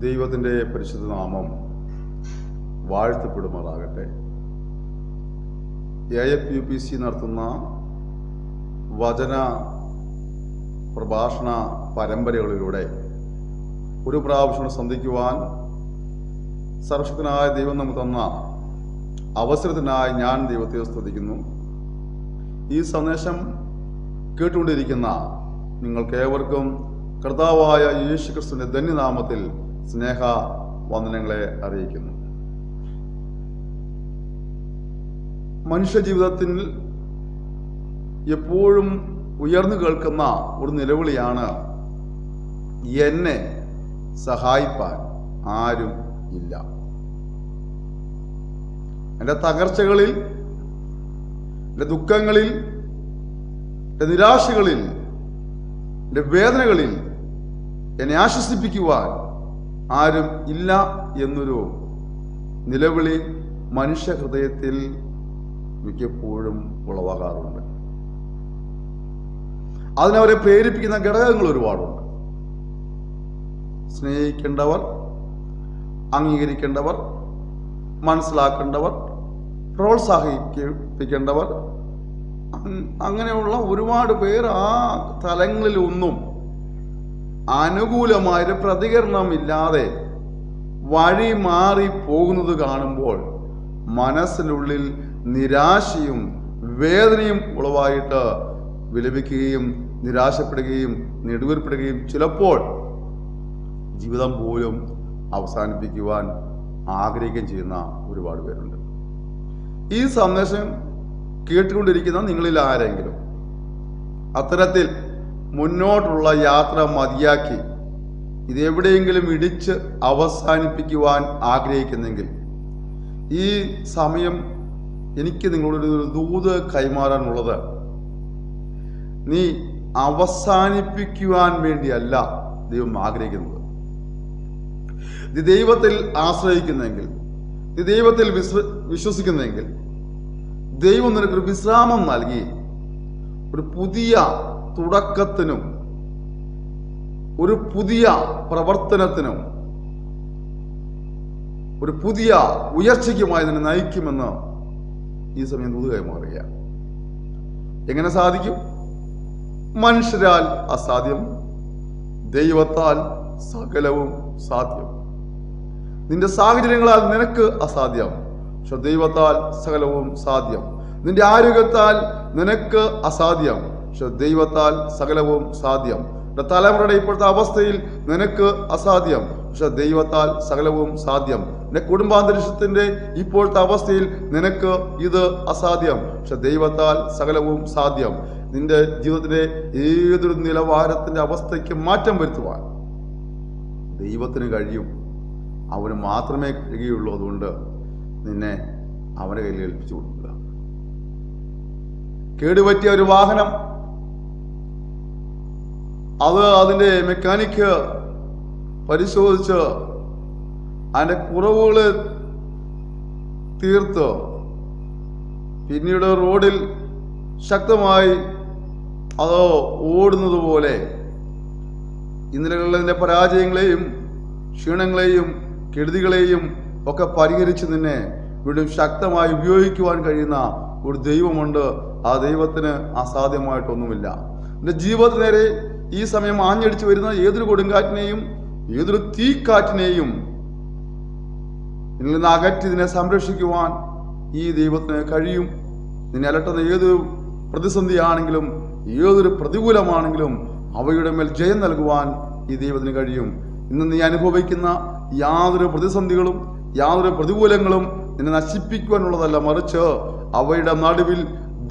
ദൈവത്തിൻ്റെ പരിശുദ്ധ നാമം വാഴ്ത്തപ്പെടുമാറാകട്ടെ. AFUPC നടത്തുന്ന വചന പ്രഭാഷണ പരമ്പരകളിലൂടെ ഒരു പ്രാവശ്യം സന്ധിക്കുവാൻ സർവശക്തനായ ദൈവം നമുക്ക് തന്ന അവസരത്തിനായി ഞാൻ ദൈവത്തെ സ്തുതിക്കുന്നു. ഈ സന്ദേശം കേട്ടുകൊണ്ടിരിക്കുന്ന നിങ്ങൾക്കേവർക്കും കർത്താവായ യേശുക്രിസ്തുവിന്റെ ധന്യനാമത്തിൽ സ്നേഹ വന്ദനങ്ങളെ അറിയിക്കുന്നു. മനുഷ്യ ജീവിതത്തിൽ എപ്പോഴും ഉയർന്നു കേൾക്കുന്ന ഒരു നിലവിളിയാണ്, എന്നെ സഹായിപ്പാൻ ആരും ഇല്ല. എൻ്റെ തകർച്ചകളിൽ, എൻ്റെ ദുഃഖങ്ങളിൽ, എൻ്റെ നിരാശകളിൽ, എൻ്റെ വേദനകളിൽ എന്നെ ആശ്വസിപ്പിക്കുവാൻ ആരും ഇല്ല എന്നൊരു നിലവിളി മനുഷ്യ ഹൃദയത്തിൽ മിക്കപ്പോഴും ഉളവാകാറുണ്ട്. അതിനവരെ പ്രേരിപ്പിക്കുന്ന ഘടകങ്ങൾ ഒരുപാടുണ്ട്. സ്നേഹിക്കേണ്ടവർ, അംഗീകരിക്കേണ്ടവർ, മനസ്സിലാക്കേണ്ടവർ, പ്രോത്സാഹിപ്പിക്കേണ്ടവർ, അങ്ങനെയുള്ള ഒരുപാട് പേർ ആ തലങ്ങളിലൊന്നും അനുകൂലമായൊരു പ്രതികരണമില്ലാതെ വഴി മാറി പോകുന്നത് കാണുമ്പോൾ മനസ്സിനുള്ളിൽ നിരാശയും വേദനയും ഉളവായിട്ട് വിലപിക്കുകയും നിരാശപ്പെടുകയും നെടുവേർപ്പെടുകയും ചിലപ്പോൾ ജീവിതം പോലും അവസാനിപ്പിക്കുവാൻ ആഗ്രഹിക്കുകയും ചെയ്യുന്ന ഒരുപാട് പേരുണ്ട്. ഈ സന്ദേശം കേട്ടുകൊണ്ടിരിക്കുന്ന നിങ്ങളിൽ ആരെങ്കിലും അത്തരത്തിൽ മുന്നോട്ടുള്ള യാത്ര മതിയാക്കി ഇതെവിടെയെങ്കിലും ഇടിച്ച് അവസാനിപ്പിക്കുവാൻ ആഗ്രഹിക്കുന്നെങ്കിൽ ഈ സമയം എനിക്ക് നിങ്ങളോടൊരു ദൂത് കൈമാറാനുള്ളത്, നീ അവസാനിപ്പിക്കുവാൻ വേണ്ടിയല്ല ദൈവം ആഗ്രഹിക്കുന്നത്. നീ ദൈവത്തിൽ ആശ്രയിക്കുന്നെങ്കിൽ, നീ ദൈവത്തിൽ വിശ്വസിക്കുന്നെങ്കിൽ ദൈവം നിനക്കൊരു വിശ്രാമം നൽകി ഒരു പുതിയ തുടക്കത്തിനും ഒരു പുതിയ പ്രവർത്തനത്തിനും ഒരു പുതിയ ഉയർച്ചയ്ക്കുമായി നിന്നെ നയിക്കുമെന്ന് ഈ സമയം ദൂത് കൈമാറുക. എങ്ങനെ സാധിക്കും? മനുഷ്യരാൽ അസാധ്യം, ദൈവത്താൽ സകലവും സാധ്യം. നിന്റെ സാഹചര്യങ്ങളാൽ നിനക്ക് അസാധ്യം, പക്ഷെ ദൈവത്താൽ സകലവും സാധ്യം. നിന്റെ ആരോഗ്യത്താൽ നിനക്ക് അസാധ്യം, പക്ഷെ ദൈവത്താൽ സകലവും സാധ്യം. തലമുറയുടെ ഇപ്പോഴത്തെ അവസ്ഥയിൽ നിനക്ക് അസാധ്യം, പക്ഷെ ദൈവത്താൽ സകലവും സാധ്യം. നിന്റെ കുടുംബാന്തരീക്ഷത്തിന്റെ ഇപ്പോഴത്തെ അവസ്ഥയിൽ നിനക്ക് ഇത് അസാധ്യം, പക്ഷെ ദൈവത്താൽ സകലവും സാധ്യം. നിന്റെ ജീവിതത്തിലെ ഏതൊരു നിലവാരത്തിന്റെ അവസ്ഥയ്ക്ക് മാറ്റം വരുത്തുവാൻ ദൈവത്തിന് കഴിയും. അവന് മാത്രമേ കഴിയുള്ളൂ. അതുകൊണ്ട് നിന്നെ അവന്റെ കയ്യിൽ ഏൽപ്പിച്ചു കൊടുക്കുക. കേടുപറ്റിയ ഒരു വാഹനം, അത് അതിൻ്റെ മെക്കാനിക്ക് പരിശോധിച്ച് അതിൻ്റെ കുറവുകൾ തീർത്ത് പിന്നീട് റോഡിൽ ശക്തമായി അത് ഓടുന്നത് പോലെ ഇന്നലകളിലെ പരാജയങ്ങളെയും ക്ഷീണങ്ങളെയും കെടുതികളെയും ഒക്കെ പരിഹരിച്ച് നിന്നെ വീണ്ടും ശക്തമായി ഉപയോഗിക്കുവാൻ കഴിയുന്ന ഒരു ദൈവമുണ്ട്. ആ ദൈവത്തിന് അസാധ്യമായിട്ടൊന്നുമില്ല. നിന്റെ ജീവിതത്തിന് നേരെ ഈ സമയം ആഞ്ഞടിച്ചു വരുന്ന ഏതൊരു കൊടുങ്കാറ്റിനെയും ഏതൊരു തീക്കാറ്റിനെയും നിന്നിൽ നിന്ന് അകറ്റി ഇതിനെ സംരക്ഷിക്കുവാൻ ഈ ദൈവത്തിന് കഴിയും. നിന്നെ അലട്ടുന്ന ഏതൊരു പ്രതിസന്ധിയാണെങ്കിലും ഏതൊരു പ്രതികൂലമാണെങ്കിലും അവയുടെ മേൽ ജയം നൽകുവാൻ ഈ ദൈവത്തിന് കഴിയും. ഇന്ന് നീ അനുഭവിക്കുന്ന യാതൊരു പ്രതിസന്ധികളും യാതൊരു പ്രതികൂലങ്ങളും നിന്നെ നശിപ്പിക്കുവാനുള്ളതല്ല, മറിച്ച് അവയുടെ നടുവിൽ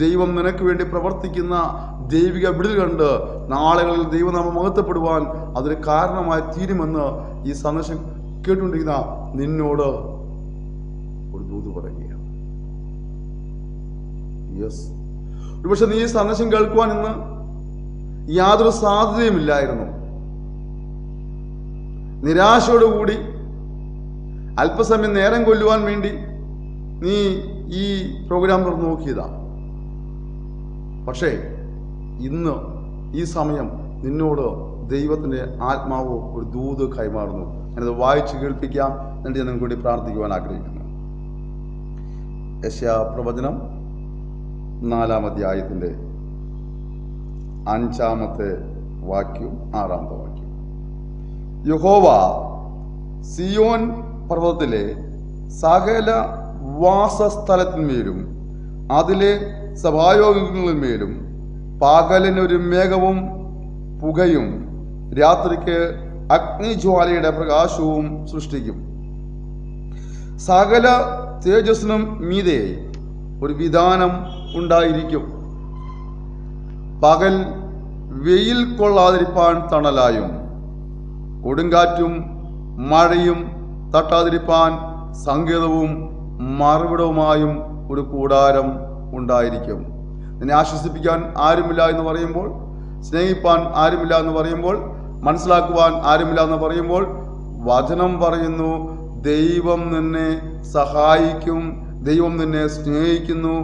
ദൈവം നിനക്ക് വേണ്ടി പ്രവർത്തിക്കുന്ന ദൈവിക വിടുതൽ കണ്ട് നാളുകളിൽ ദൈവനാമം മഹത്വപ്പെടുവാൻ അതിന് കാരണമായി തീരുമെന്ന് ഈ സന്ദേശം കേട്ടുകൊണ്ടിരിക്കുന്ന നിന്നോട് ഒരു ദൂത് പറയുകയാണ്. ഒരുപക്ഷെ നീ ഈ സന്ദേശം കേൾക്കുവാൻ ഇന്ന് യാതൊരു സാധ്യതയുമില്ലായിരുന്നു. നിരാശയോടുകൂടി അല്പസമയം നേരം കൊല്ലുവാൻ വേണ്ടി നീ ഈ പ്രോഗ്രാം തുറന്നു നോക്കിയതാ. പക്ഷേ ഇന്ന് ഈ സമയം നിന്നോട് ദൈവത്തിൻ്റെ ആത്മാവ് ഒരു ദൂത് കൈമാറുന്നു. ഞാനത് വായിച്ച് കേൾപ്പിക്കാം, എന്നിട്ട് ഞാൻ നിങ്ങൾക്ക് വേണ്ടി പ്രാർത്ഥിക്കുവാൻ ആഗ്രഹിക്കുന്നു. യെശയ്യാ പ്രവചനം 4-ാം അധ്യായത്തിൻ്റെ 5-ാമത്തെ വാക്യവും 6-ാമത്തെ വാക്യം. യഹോവ സിയോൻ പർവ്വതത്തിലെ സകല വാസസ്ഥലത്തിന്മേലും അതിലെ സഭായോഗങ്ങളിന്മേലും പകലിനൊരു മേഘവും പുകയും രാത്രിക്ക് അഗ്നിജ്വാലയുടെ പ്രകാശവും സൃഷ്ടിക്കും. സകല തേജസ്സിനും മീതെ ഒരു വിധാനം ഉണ്ടായിരിക്കും. പകൽ വെയിൽ കൊള്ളാതിരിപ്പാൻ തണലായും കൊടുങ്കാറ്റും മഴയും തട്ടാതിരിപ്പാൻ സങ്കേതവും മറുവിടവുമായും ഒരു കൂടാരം ഉണ്ടായിരിക്കും. നിന്നെ ആശ്വസിപ്പിക്കാൻ ആരുമില്ല എന്ന് പറയുമ്പോൾ, സ്നേഹിപ്പാൻ ആരുമില്ല എന്ന് പറയുമ്പോൾ, മനസ്സിലാക്കുവാൻ ആരുമില്ല എന്ന് പറയുമ്പോൾ, വചനം പറയുന്നു ദൈവം നിന്നെ സഹായിക്കും, ദൈവം നിന്നെ സ്നേഹിക്കുന്നു,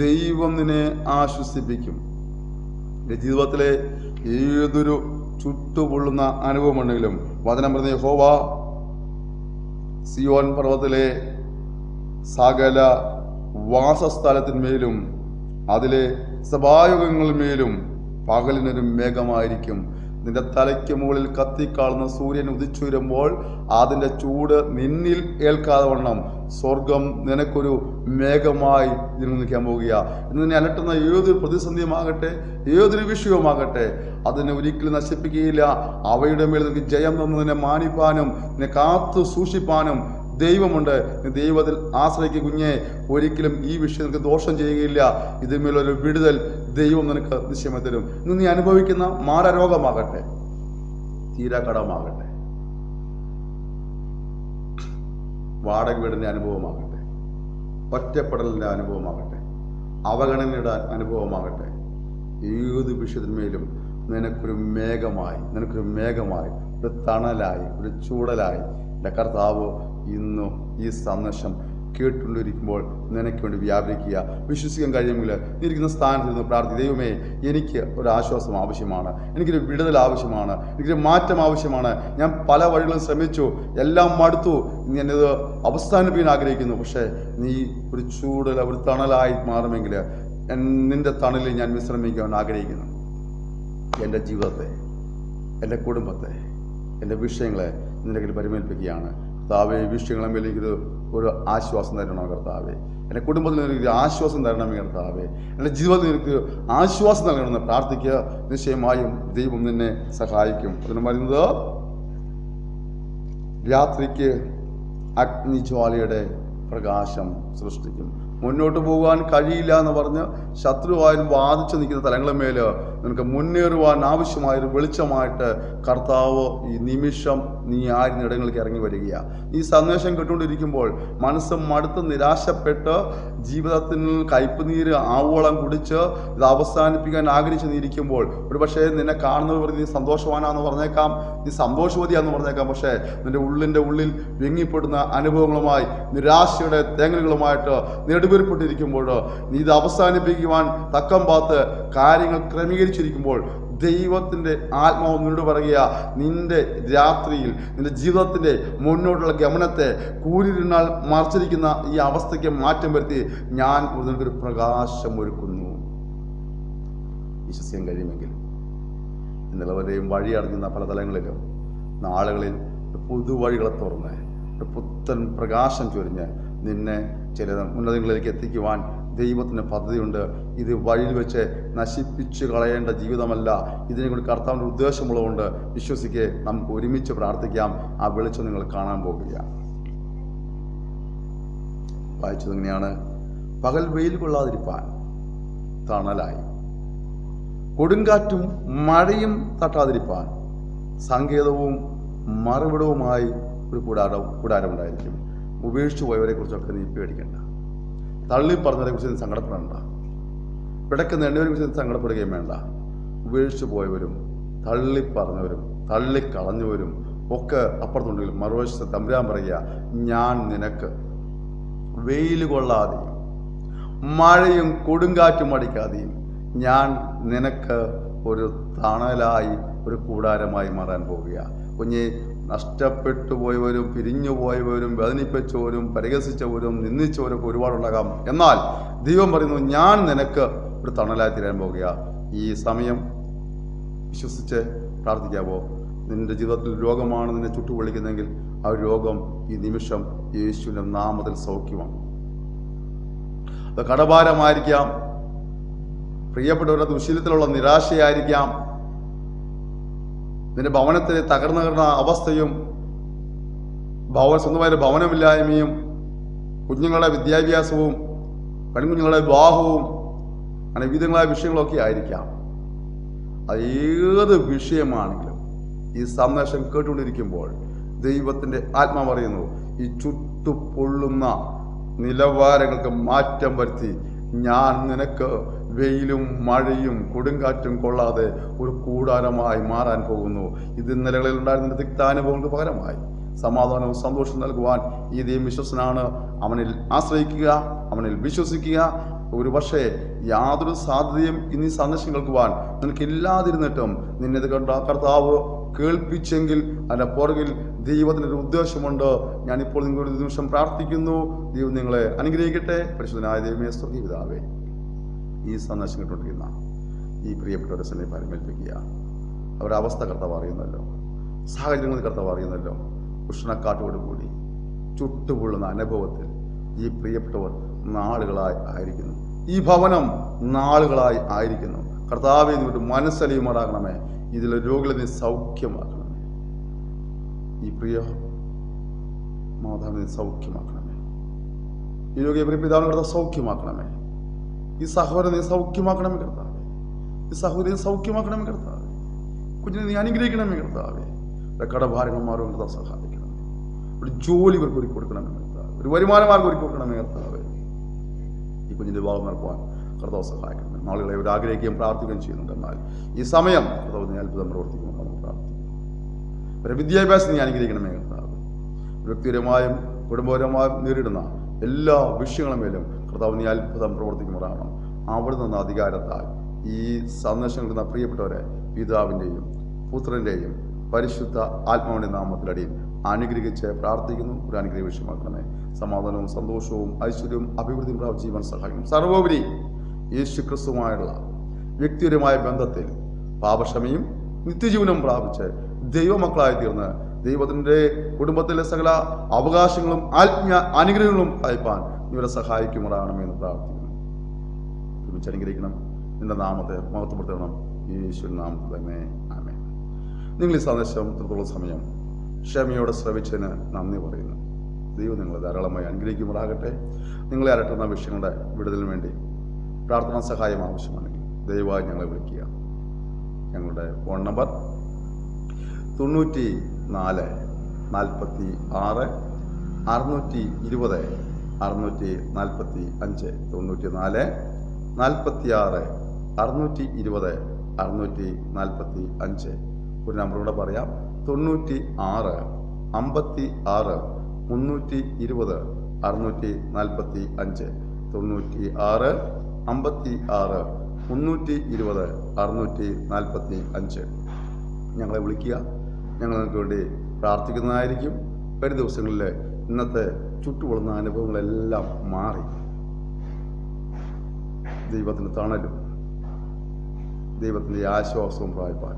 ദൈവം നിന്നെ ആശ്വസിപ്പിക്കും. എൻ്റെ ജീവിതത്തിലെ ഏതൊരു ചുട്ടുപൊള്ളുന്ന അനുഭവമുണ്ടെങ്കിലും വചനം പറഞ്ഞ യഹോവ സിയോൻ പർവ്വതത്തിലെ സകല വാസസ്ഥലത്തിന്മേലും അതിലെ സഭായോഗങ്ങളിന്മേലും പകലിനൊരു മേഘമായിരിക്കും. നിന്റെ തലയ്ക്ക് മുകളിൽ കത്തിക്കാളുന്ന സൂര്യൻ ഉദിച്ചുയരുമ്പോൾ അതിൻ്റെ ചൂട് നിന്നിൽ ഏൽക്കാതെ വണ്ണം സ്വർഗം നിനക്കൊരു മേഘമായി നിൽക്കാൻ പോകുക. ഇന്ന് നിന്നെ അലട്ടുന്ന ഏതൊരു പ്രതിസന്ധിയുമാകട്ടെ, ഏതൊരു വിഷയവുമാകട്ടെ, അതിനെ ഒരിക്കലും നശിപ്പിക്കുകയില്ല. അവയുടെ മേൽ നിനക്ക് ജയം തന്നു നിന്നെ മാനിപ്പാനും നിന്നെ കാത്തു സൂക്ഷിപ്പാനും ദൈവമുണ്ട്. ദൈവത്തിൽ ആശ്രയിക്കുക കുഞ്ഞെ. ഒരിക്കലും ഈ വിഷയം നിനക്ക് ദോഷം ചെയ്യുകയില്ല. ഇതിന്മേലൊരു വിടുതൽ ദൈവം നിനക്ക് നിശ്ചയമായി തരും. ഇന്ന് നീ അനുഭവിക്കുന്ന മാരരോഗമാകട്ടെ, തീരാക്കടമാകട്ടെ, വാടക വീടിൻ്റെ അനുഭവമാകട്ടെ, ഒറ്റപ്പെടലിൻ്റെ അനുഭവമാകട്ടെ, അവഗണനയുടെ അനുഭവമാകട്ടെ, ഏത് വിഷയത്തിന്മേലും നിനക്കൊരു മേഘമായി, ഒരു തണലായി, ഒരു ചൂടലായി എൻ്റെ കർത്താവ് ഇന്ന് ഈ സന്ദേശം കേട്ടുകൊണ്ടിരിക്കുമ്പോൾ നിനക്ക് വേണ്ടി വ്യാപരിക്കുക. വിശ്വസിക്കാൻ കഴിയുമെങ്കിൽ ഇരിക്കുന്ന സ്ഥാനത്ത് നിന്ന് പ്രാർത്ഥി. ദൈവമേ, എനിക്ക് ഒരു ആശ്വാസം ആവശ്യമാണ്, എനിക്കൊരു വിടുതൽ ആവശ്യമാണ്, എനിക്കൊരു മാറ്റം ആവശ്യമാണ്. ഞാൻ പല വഴികളും ശ്രമിച്ചു, എല്ലാം മടുത്തു, നീ എന്നത് അവസാനിപ്പിക്കാൻ ആഗ്രഹിക്കുന്നു. പക്ഷേ നീ ഒരു ചൂടൽ, ഒരു തണലായി മാറുമെങ്കിൽ നിന്റെ തണലിൽ ഞാൻ വിശ്രമിക്കാൻ ആഗ്രഹിക്കുന്നു. എൻ്റെ ജീവിതത്തെ, എൻ്റെ കുടുംബത്തെ, എൻ്റെ വിഷയങ്ങളെ നിന്റെ കയ്യിൽ പരിമേൽപ്പിക്കുകയാണ്. കർത്താവേ, വിഷയങ്ങളെ മേൽ ഒരു ആശ്വാസം തരണം കർത്താവേ. എൻ്റെ കുടുംബത്തിൽ എനിക്ക് ആശ്വാസം തരണമേ കർത്താവേ. എൻ്റെ ജീവിതത്തിൽ എനിക്ക് ആശ്വാസം നൽകണമെന്ന് പ്രാർത്ഥിക്കുക. നിശ്ചയമായും ദൈവം നിന്നെ സഹായിക്കും. അതിന് പറയുന്നത് രാത്രിക്ക് അഗ്നിജ്വാലയുടെ പ്രകാശം സൃഷ്ടിക്കും. മുന്നോട്ട് പോകാൻ കഴിയില്ല എന്ന് പറഞ്ഞ് ശത്രുവായും വാദിച്ചു നിൽക്കുന്ന തലങ്ങളിന്മേൽ നിനക്ക് മുന്നേറുവാൻ ആവശ്യമായൊരു വെളിച്ചമായിട്ട് കർത്താവ് ഈ നിമിഷം നീ ആയിരുന്ന ഇടങ്ങളിലേക്ക് ഇറങ്ങി വരികയാണ്. ഈ സന്ദേശം കേട്ടുകൊണ്ടിരിക്കുമ്പോൾ മനസ്സ് മടുത്ത് നിരാശപ്പെട്ട് ജീവിതത്തിൽ കയ്പുനീര് ആവോളം കുടിച്ച് ഇത് അവസാനിപ്പിക്കാൻ ആഗ്രഹിച്ച് നീരിക്കുമ്പോൾ ഒരു പക്ഷേ നിന്നെ കാണുന്നവർ നീ സന്തോഷവാനാന്ന് പറഞ്ഞേക്കാം, നീ സന്തോഷവതിയാന്ന് പറഞ്ഞേക്കാം. പക്ഷേ നിന്റെ ഉള്ളിൽ വിങ്ങിപ്പെടുന്ന അനുഭവങ്ങളുമായി, നിരാശയുടെ തേങ്ങലുകളുമായിട്ട് നെടുവേർപ്പെട്ടിരിക്കുമ്പോൾ, നീ ഇത് അവസാനിപ്പിക്കുവാൻ തക്കം പാത്ത് കാര്യങ്ങൾ ക്രമീകരിച്ചിരിക്കുമ്പോൾ ദൈവത്തിൻ്റെ ആത്മാവ് നിന്നോട് പറയുക, നിന്റെ രാത്രിയിൽ നിന്റെ ജീവിതത്തിൻ്റെ മുന്നോട്ടുള്ള ഗമനത്തെ കൂരിരുന്നാൽ മറച്ചിരിക്കുന്ന ഈ അവസ്ഥയ്ക്ക് മാറ്റം വരുത്തി ഞാൻ നിനക്കൊരു പ്രകാശം ഒരുക്കുന്നു. വിശ്വസിക്കാൻ കഴിയുമെങ്കിൽ ഇന്നലെവരെയും വഴി അടഞ്ഞുന്ന പല തലങ്ങളിലും നാളുകളിൽ പുതുവഴികളെ തുറന്ന് ഒരു പുത്തൻ പ്രകാശം ചൊരിഞ്ഞ് നിന്നെ ചില ഉന്നതങ്ങളിലേക്ക് എത്തിക്കുവാൻ ദൈവത്തിന് പദ്ധതിയുണ്ട്. ഇത് വഴിയിൽ വെച്ച് നശിപ്പിച്ചു കളയേണ്ട ജീവിതമല്ല, ഇതിനെ കൊണ്ട് കർത്താവിൻ്റെ ഉദ്ദേശമുള്ളതുകൊണ്ട് വിശ്വസിക്കെ നമുക്ക് ഒരുമിച്ച് പ്രാർത്ഥിക്കാം. ആ വെളിച്ചം നിങ്ങൾ കാണാൻ പോകുക. വായിച്ചത് എങ്ങനെയാണ്? പകൽ വെയിൽ കൊള്ളാതിരിപ്പാൻ തണലായി, കൊടുങ്കാറ്റും മഴയും തട്ടാതിരിപ്പാൻ സങ്കേതവും മറുവിടവുമായി ഒരു കൂടാരമുണ്ടായിരിക്കും. ഉപേക്ഷിച്ചു പോയവരെ കുറിച്ചൊക്കെ നീ പേടിക്കണ്ട. തള്ളി പറഞ്ഞവരെ കുറിച്ച് നീ സങ്കടപ്പെടേണ്ട. പിടക്കുന്ന എണ്ണവരെ കുറിച്ച് സങ്കടപ്പെടുകയും വേണ്ട. ഉപേക്ഷിച്ചു പോയവരും തള്ളിപ്പറഞ്ഞവരും തള്ളിക്കളഞ്ഞവരും ഒക്കെ അപ്പുറത്തുണ്ടെങ്കിലും മറുവശത്ത് തമ്പുരാൻ പറയുക, ഞാൻ നിനക്ക് വെയിൽ കൊള്ളാതെയും മഴയും കൊടുങ്കാറ്റും അടിക്കാതെയും ഞാൻ നിനക്ക് ഒരു തണലായി ഒരു കൂടാരമായി മാറാൻ പോവുക. കുഞ്ഞെ, നഷ്ടപ്പെട്ടു പോയവരും പിരിഞ്ഞു പോയവരും വേദനിപ്പിച്ചവരും പരിഹസിച്ചവരും നിന്ദിച്ചവരൊക്കെ ഒരുപാടുണ്ടാകാം. എന്നാൽ ദൈവം പറയുന്നു, ഞാൻ നിനക്ക് ഒരു തണലായി തീരാൻ പോകുക. ഈ സമയം വിശ്വസിച്ച് പ്രാർത്ഥിക്കാവോ? നിന്റെ ജീവിതത്തിൽ രോഗമാണ് നിന്നെ ചുട്ടുപൊളിക്കുന്നെങ്കിൽ ആ രോഗം ഈ നിമിഷം യേശുവിൻ്റെ നാമത്തിൽ സൗഖ്യമാണ്. അത് കടഭാരമായിരിക്കാം, പ്രിയപ്പെട്ടവരുടെ ദുശീലത്തിലുള്ള നിരാശയായിരിക്കാം, നിന്റെ ഭവനത്തിലെ തകർന്ന അവസ്ഥയും സ്വന്തമായ ഭവനമില്ലായ്മയും കുഞ്ഞുങ്ങളുടെ വിദ്യാഭ്യാസവും പെൺകുഞ്ഞുങ്ങളുടെ വിവാഹവും അങ്ങനെ വിവിധങ്ങളായ വിഷയങ്ങളൊക്കെ ആയിരിക്കാം. അത് ഏത് വിഷയമാണെങ്കിലും ഈ സന്ദേശം കേട്ടുകൊണ്ടിരിക്കുമ്പോൾ ദൈവത്തിൻ്റെ ആത്മാവ് പറയുന്നു, ഈ ചുട്ടുപൊള്ളുന്ന നിലവാരങ്ങൾക്ക് മാറ്റം വരുത്തി ഞാൻ നിനക്ക് വെയിലും മഴയും കൊടുങ്കാറ്റും കൊള്ളാതെ ഒരു കൂടാരമായി മാറാൻ പോകുന്നു. ഇത് ഇന്നലകളിൽ ഉണ്ടായിരുന്ന തിക്താനുഭവങ്ങൾക്ക് പകരമായി സമാധാനവും സന്തോഷവും നൽകുവാൻ ഈ ദൈവം വിശ്വസനാണ്. അവനിൽ ആശ്രയിക്കുക, അവനിൽ വിശ്വസിക്കുക. ഒരു പക്ഷേ യാതൊരു സാധ്യതയും ഇന്ന് ഈ സന്ദേശം കേൾക്കുവാൻ നിനക്കില്ലാതിരുന്നിട്ടും നിന്നെ കണ്ട കർത്താവ് കേൾപ്പിച്ചെങ്കിൽ അതിൻ്റെ പുറകിൽ ദൈവത്തിനൊരു ഉദ്ദേശമുണ്ട്. ഞാനിപ്പോൾ നിങ്ങളൊരു നിമിഷം പ്രാർത്ഥിക്കുന്നു. ദൈവം നിങ്ങളെ അനുഗ്രഹിക്കട്ടെ. പരിശുദ്ധനായ ദൈവമേ, സ്വർഗ്ഗീയ പിതാവേ, ഈ സന്ദേശം കേട്ടുകൊണ്ടിരിക്കുന്ന ഈ പ്രിയപ്പെട്ടവരെ തന്നെ പരിമേൽപ്പിക്കുക. അവരുടെ അവസ്ഥ കർത്താവ് അറിയുന്നല്ലോ, സാഹചര്യങ്ങൾ കർത്താവ് അറിയുന്നല്ലോ. ഉഷ്ണക്കാറ്റോട് കൂടി ചുട്ടുപൊള്ളുന്ന അനുഭവത്തിൽ ഈ പ്രിയപ്പെട്ടവർ നാളുകളായി ആയിരിക്കുന്നു. ഈ ഭവനം നാളുകളായി ആയിരിക്കുന്നു. കർത്താവേ, ഇതിനൊരു മനസ്സലിയുമാറാകണമേ. ഇതിലെ രോഗികളെ നീ സൗഖ്യമാക്കണമേ. ഈ പ്രിയ മാതാവിനെ നീ സൗഖ്യമാക്കണമേ. ഈ രോഗിയെ പ്രിയ പിതാവിനെ കർത്താവ് സൗഖ്യമാക്കണമേ. ഈ സഹോദരനെ നീ സൗഖ്യമാക്കണമേ കർത്താവേ. ഈ സഹോദരിയെ സൗഖ്യമാക്കണമേ കർത്താവേ. കുഞ്ഞിനെ നീ അനുഗ്രഹിക്കണമേ കർത്താവേ. കടഭാരങ്ങൾ മാറും കർത്താവ് സഹായിക്കണമേ. ഒരു ജോലി ഇവർക്ക് ഒരുക്കി കൊടുക്കണമേ കർത്താവ്. ഒരു വരുമാനമാർഗം ഒരുക്കി കൊടുക്കണമേ കർത്താവേ. ഈ കുഞ്ഞിൻ്റെ വിവാഹം നടക്കുവാൻ കർത്താവ് സഹായിക്കണം. നാളുകളെ ഒരു ആഗ്രഹിക്കുകയും പ്രാർത്ഥിക്കുകയും ചെയ്യുന്നുണ്ട്. എന്നാൽ ഈ സമയം കർത്താവ് നീ അത്ഭുതം പ്രവർത്തിക്കുമെന്ന് നമുക്ക് പ്രാർത്ഥിക്കും. ഒരു വിദ്യാഭ്യാസം നീ അനുഗ്രഹിക്കണമേ കർത്താവ്. വ്യക്തിപരമായും കുടുംബപരമായും നേരിടുന്ന എല്ലാ വിഷയങ്ങളുമേലും കർത്താവ് നീ അത്ഭുതം പ്രവർത്തിക്കുമ്പോഴാണ്. അവിടെ നിന്ന് അധികാരത്താൽ ഈ സന്ദേശം കിട്ടുന്ന പ്രിയപ്പെട്ടവരെ പിതാവിൻ്റെയും പുത്രൻ്റെയും പരിശുദ്ധ ആത്മാവിൻ്റെ നാമത്തിലടിയിൽ അനുഗ്രഹിച്ച് പ്രാർത്ഥിക്കുന്നു. ഒരു അനുഗ്രഹ വിഷയമാക്കണമേ. സമാധാനവും സന്തോഷവും ഐശ്വര്യവും അഭിവൃദ്ധിയും പ്രാപിച്ച് ജീവൻ സഹായിക്കും. സർവോപരി യേശു ക്രിസ്തുവുമായുള്ള വ്യക്തിപരമായ ബന്ധത്തിൽ പാപക്ഷമയും നിത്യജീവനും പ്രാപിച്ച് ദൈവമക്കളായി തീർന്ന് ദൈവത്തിൻ്റെ കുടുംബത്തിലെ സകല അവകാശങ്ങളും ആത്മീയ അനുഗ്രഹങ്ങളും വായിപ്പാൻ ഇവരെ സഹായിക്കുമാറാകണമെന്ന് പ്രാർത്ഥിക്കുന്നു. ഒരുമിച്ച് അനുഗ്രഹിക്കണം. നിന്റെ നാമത്തെ മഹത്വപ്പെടുത്തണം. യേശുവിൻ നാമത്തിൽ തന്നെ ആമേൻ. നിങ്ങൾ ഈ സന്ദേശം ഇത്രത്തോളം സമയം ക്ഷമയോടെ ശ്രവിച്ചതിന് നന്ദി പറയുന്നു. ദൈവം നിങ്ങളെ ധാരാളമായി അനുഗ്രഹിക്കുമാറാകട്ടെ. നിങ്ങളെ അലട്ടുന്ന വിഷയങ്ങളുടെ വിടുതലിന് വേണ്ടി പ്രാർത്ഥനാ സഹായം ആവശ്യമാണെങ്കിൽ ദയവായി ഞങ്ങളെ വിളിക്കുക. ഞങ്ങളുടെ ഫോൺ നമ്പർ 94 46 620 645 94 46 620 645. ഒരു നമ്പർ കൂടെ പറയാം. 96 56 320 645 96 56 320 645. ഞങ്ങളെ വിളിക്കുക. ഞങ്ങൾ നിങ്ങൾക്ക് വേണ്ടി പ്രാർത്ഥിക്കുന്നതായിരിക്കും. വരും ദിവസങ്ങളിൽ ഇന്നത്തെ ചുട്ടുപൊള്ളുന്ന അനുഭവങ്ങളെല്ലാം മാറി ദൈവത്തിന് തണലും ദൈവത്തിൻ്റെ ആശ്വാസവും പ്രാപിപ്പാൻ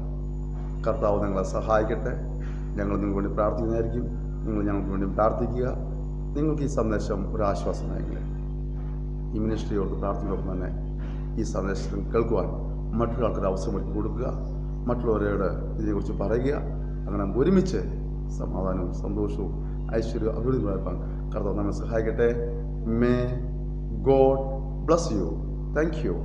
കർത്താവ് നിങ്ങളെ സഹായിക്കട്ടെ. ഞങ്ങൾ നിങ്ങൾക്ക് വേണ്ടി പ്രാർത്ഥിക്കുന്നതായിരിക്കും. നിങ്ങൾ ഞങ്ങൾക്ക് വേണ്ടി പ്രാർത്ഥിക്കുക. നിങ്ങൾക്ക് ഈ സന്ദേശം ഒരാശ്വാസമായെങ്കിൽ ഈ മിനിസ്ട്രിയോട് പ്രാർത്ഥനയോടൊപ്പം തന്നെ ഈ സന്ദേശം കേൾക്കുവാൻ മറ്റൊരാൾക്കൊരു അവസരം ഒരുക്കി കൊടുക്കുക. മറ്റുള്ളവരോട് ഇതിനെക്കുറിച്ച് പറയുക. അങ്ങനെ ഒരുമിച്ച് സമാധാനവും സന്തോഷവും ഐശ്വര്യവും അഭിവൃദ്ധി പ്രാപിപ്പാൻ കർത്താവ് നമ്മെ സഹായിക്കട്ടെ. May God bless you. Thank you.